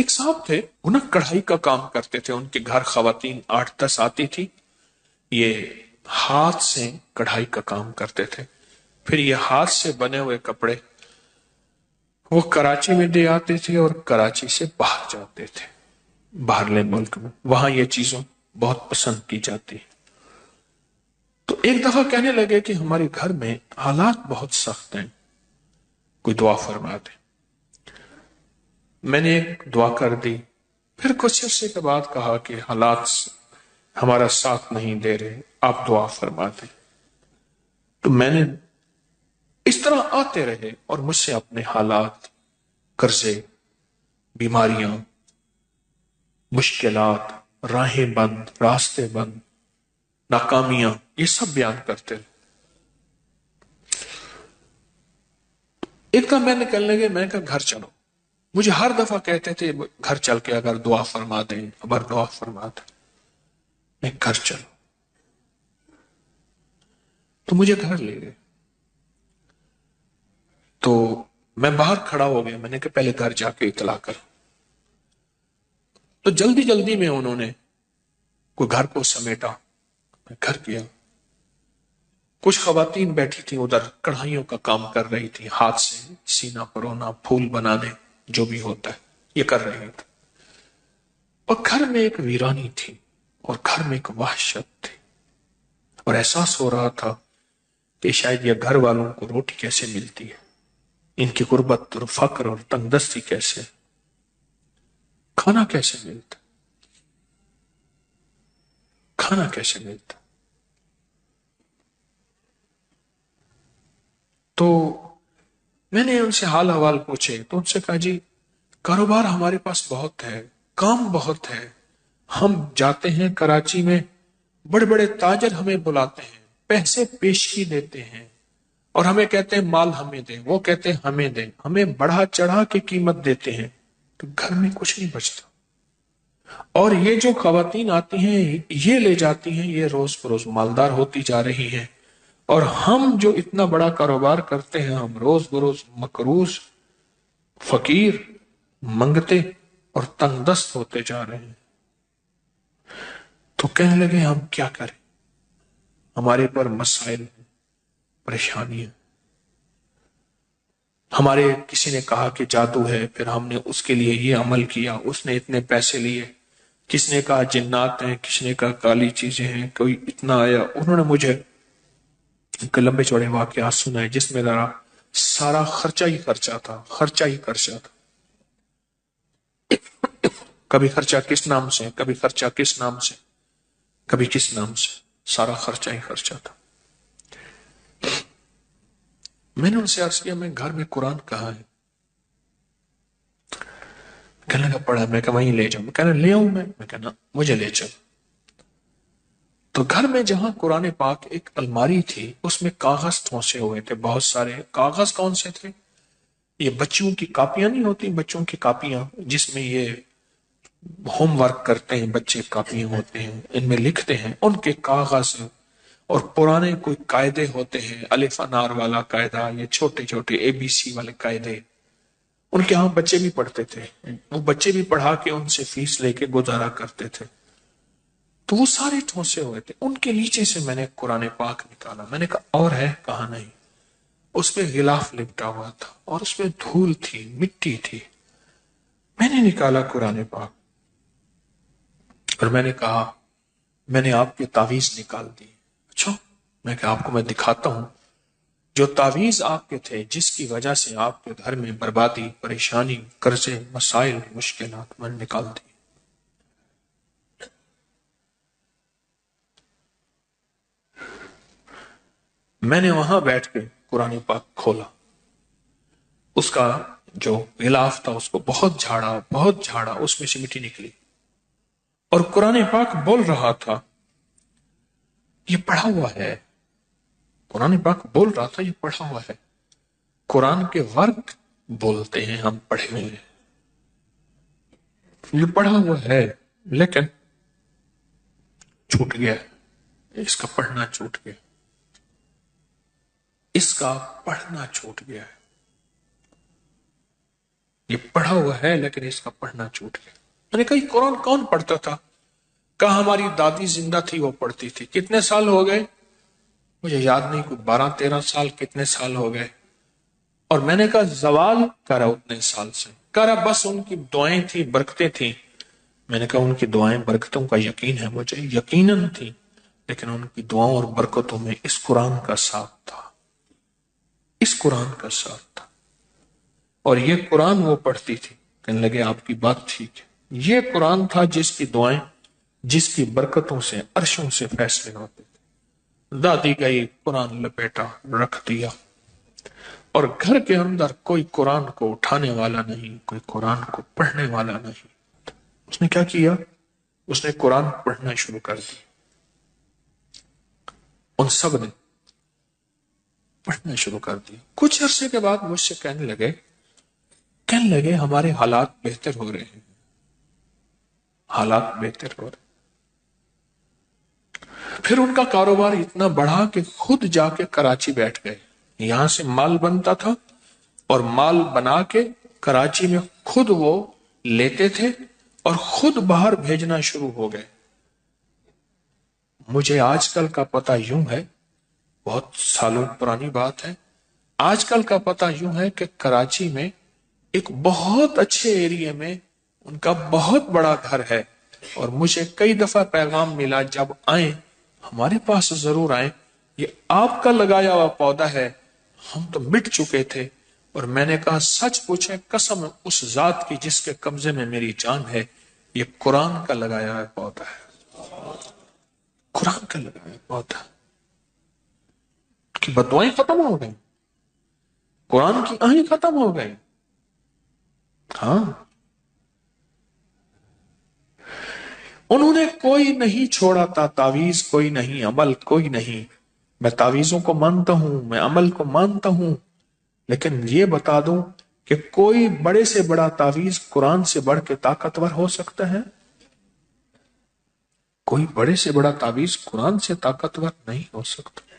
ایک صاحب تھے، وہ نا کڑھائی کا کام کرتے تھے، ان کے گھر خواتین 8-10 آتی تھی، یہ ہاتھ سے کڑھائی کا کام کرتے تھے، پھر یہ ہاتھ سے بنے ہوئے کپڑے وہ کراچی میں دے آتے تھے اور کراچی سے باہر جاتے تھے، باہرلے ملک میں، وہاں یہ چیزوں بہت پسند کی جاتی۔ تو ایک دفعہ کہنے لگے کہ ہمارے گھر میں حالات بہت سخت ہیں، کوئی دعا فرما دے۔ میں نے ایک دعا کر دی، پھر کچھ عرصے کے بعد کہا کہ حالات ہمارا ساتھ نہیں دے رہے، آپ دعا فرما دیں۔ تو میں نے اس طرح آتے رہے اور مجھ سے اپنے حالات، قرضے، بیماریاں، مشکلات، راہیں بند، راستے بند، ناکامیاں، یہ سب بیان کرتے رہے۔ ایک دم میں نکلنے لگے، میں نے کہا گھر چلو۔ مجھے ہر دفعہ کہتے تھے گھر چل کے اگر دعا فرما دیں، اگر دعا فرما دیں، میں گھر چلو۔ تو مجھے گھر لے گئے، تو میں باہر کھڑا ہو گیا، میں نے کہا پہلے گھر جا کے اطلاع کر۔ تو جلدی جلدی میں انہوں نے کوئی گھر کو سمیٹا، میں گھر گیا۔ کچھ خواتین بیٹھی تھیں ادھر، کڑھائیوں کا کام کر رہی تھی، ہاتھ سے سینہ پرونا، پھول بنانے، جو بھی ہوتا ہے یہ کر رہی تھی۔ اور گھر میں ایک ویرانی تھی، اور گھر میں ایک وحشت تھی، اور احساس ہو رہا تھا کہ شاید یہ گھر والوں کو روٹی کیسے ملتی ہے، ان کی غربت اور فقر اور تنگ دستی کیسے، کھانا کیسے ملتا، کھانا کیسے ملتا۔ تو میں نے ان سے حال حوال پوچھے، تو ان سے کہا جی کاروبار ہمارے پاس بہت ہے، کام بہت ہے، ہم جاتے ہیں کراچی میں، بڑے بڑے تاجر ہمیں بلاتے ہیں، پیسے پیشگی دیتے ہیں، اور ہمیں کہتے ہیں مال ہمیں دیں، وہ کہتے ہیں ہمیں دیں، ہمیں بڑھا چڑھا کے قیمت دیتے ہیں، تو گھر میں کچھ نہیں بچتا۔ اور یہ جو خواتین آتی ہیں یہ لے جاتی ہیں، یہ روز بروز مالدار ہوتی جا رہی ہیں، اور ہم جو اتنا بڑا کاروبار کرتے ہیں، ہم روز بروز مقروض، فقیر، منگتے اور تنگ دست ہوتے جا رہے ہیں۔ تو کہنے لگے ہم کیا کریں، ہمارے پر مسائل ہیں، پریشانیاں، ہمارے کسی نے کہا کہ جادو ہے، پھر ہم نے اس کے لیے یہ عمل کیا، اس نے اتنے پیسے لیے، کس نے کہا جنات ہیں، کس نے کہا کالی چیزیں ہیں، کوئی اتنا آیا۔ انہوں نے مجھے لمبے چوڑے واقعات سنائے جس میں ذرا سارا خرچہ ہی خرچہ تھا، خرچہ ہی خرچہ تھا، کبھی خرچہ کس نام سے، کبھی خرچہ کس نام سے، کبھی کس نام سے، سارا خرچہ ہی خرچہ تھا۔ میں نے ان سے عرض کیا میں گھر میں قرآن کہاں ہے؟ کہنے لگا پڑھا، میں کہا وہیں لے جاؤں، میں کہنا لے آؤں، میں کہنا مجھے لے چل۔ تو گھر میں جہاں قرآن پاک ایک الماری تھی، اس میں کاغذ ٹھونسے ہوئے تھے، بہت سارے کاغذ۔ کون سے تھے؟ یہ بچوں کی کاپیاں نہیں ہوتی، بچوں کی کاپیاں جس میں یہ ہوم ورک کرتے ہیں بچے، کاپیاں ہوتے ہیں ان میں لکھتے ہیں، ان کے کاغذ، اور پرانے کوئی قاعدے ہوتے ہیں، الف انار والا قاعدہ، یہ چھوٹے چھوٹے ABC والے قاعدے، ان کے ہاں بچے بھی پڑھتے تھے، وہ بچے بھی پڑھا کے ان سے فیس لے کے گزارا کرتے تھے۔ تو وہ سارے ٹھونسے ہوئے تھے، ان کے نیچے سے میں نے قرآن پاک نکالا، میں نے کہا اور ہے؟ کہا نہیں۔ اس پہ غلاف لپٹا ہوا تھا، اور اس میں دھول تھی، مٹی تھی۔ میں نے نکالا قرآن پاک، اور میں نے کہا میں نے آپ کی تعویذ نکال دی۔ اچھا، میں کہ آپ کو میں دکھاتا ہوں جو تعویذ آپ کے تھے، جس کی وجہ سے آپ کے گھر میں بربادی، پریشانی، قرضے، مسائل، مشکلات، میں نے نکال دی۔ میں نے وہاں بیٹھ کے قرآن پاک کھولا، اس کا جو غلاف تھا اس کو بہت جھاڑا، بہت جھاڑا، اس میں سے مٹی نکلی، اور قرآن پاک بول رہا تھا، یہ پڑھا ہوا ہے، قرآن پاک بول رہا تھا یہ پڑھا ہوا ہے۔ قرآن کے ورق بولتے ہیں ہم پڑھے ہوئے ہیں، یہ پڑھا ہوا ہے، لیکن چھوٹ گیا، اس کا پڑھنا چھوٹ گیا، اس کا پڑھنا چھوٹ گیا ہے۔ یہ پڑھا ہوا ہے لیکن اس کا پڑھنا چھوٹ گیا۔ میں نے کہا یہ قرآن کون پڑھتا تھا؟ کہا ہماری دادی زندہ تھی وہ پڑھتی تھی۔ کتنے سال ہو گئے؟ مجھے یاد نہیں، کوئی 12-13 سال، کتنے سال ہو گئے۔ اور میں نے کہا زوال کرا اتنے سال سے؟ کرا بس ان کی دعائیں تھی، برکتیں تھیں۔ میں نے کہا ان کی دعائیں برکتوں کا یقین ہے مجھے، یقیناً تھی، لیکن ان کی دعاؤں اور برکتوں میں اس قرآن کا ساتھ تھا، اس قرآن کا ساتھ تھا۔ اور یہ قرآن وہ پڑھتی تھی۔ کہنے لگے آپ کی بات ٹھیک ہے، یہ قرآن تھا جس کی دعائیں، جس کی برکتوں سے عرشوں سے فیصلے ہوتے تھے۔ دادی گئی، قرآن لپیٹا، رکھ دیا، اور گھر کے اندر کوئی قرآن کو اٹھانے والا نہیں، کوئی قرآن کو پڑھنے والا نہیں۔ اس نے کیا کیا؟ اس نے قرآن پڑھنا شروع کر دی۔ ان سب نے پڑھنا شروع کر دی۔ کچھ عرصے کے بعد مجھ سے کہنے لگے ہمارے حالات بہتر ہو رہے ہیں، حالات بہتر ہو رہے ہیں۔ پھر ان کا کاروبار اتنا بڑھا کہ خود جا کے کراچی بیٹھ گئے۔ یہاں سے مال بنتا تھا اور مال بنا کے کراچی میں خود وہ لیتے تھے اور خود باہر بھیجنا شروع ہو گئے۔ مجھے آج کل کا پتہ یوں ہے، بہت سالوں پرانی بات ہے، آج کل کا پتہ یوں ہے کہ کراچی میں ایک بہت اچھے ایریے میں ان کا بہت بڑا گھر ہے، اور مجھے کئی دفعہ پیغام ملا جب آئیں ہمارے پاس ضرور آئیں، یہ آپ کا لگایا ہوا پودا ہے، ہم تو مٹ چکے تھے۔ اور میں نے کہا سچ پوچھیں، قسم اس ذات کی جس کے قبضے میں میری جان ہے، یہ قرآن کا لگایا ہوا پودا ہے، قرآن کا لگایا ہوا پودا کی بدوائیں ختم ہو گئی، قرآن کی آہیں ختم ہو گئی۔ ہاں، انہوں نے کوئی نہیں چھوڑا تھا، تعویذ کوئی نہیں، عمل کوئی نہیں۔ میں تعویذوں کو مانتا ہوں، میں عمل کو مانتا ہوں، لیکن یہ بتا دوں کہ کوئی بڑے سے بڑا تعویذ قرآن سے بڑھ کے طاقتور ہو سکتا ہے؟ کوئی بڑے سے بڑا تعویذ قرآن سے طاقتور نہیں ہو سکتا۔